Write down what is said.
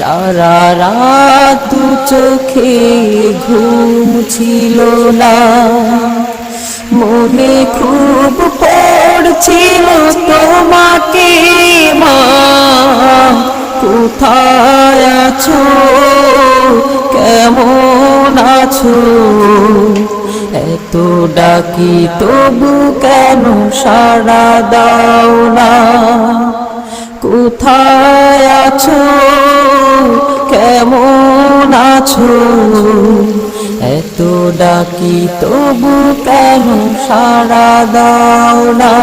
সারা রাত দু চোখে ঘুম ছিল না, মনে খুব পড়ছিল তোমাকে মা, কোথায় আছো, কেমন আছো, এত ডাকি তবু কেন সাড়া দাও না, কোথায় আছো, কেমন আছো, এত ডাকি তবু কেন সাড়া দাও না।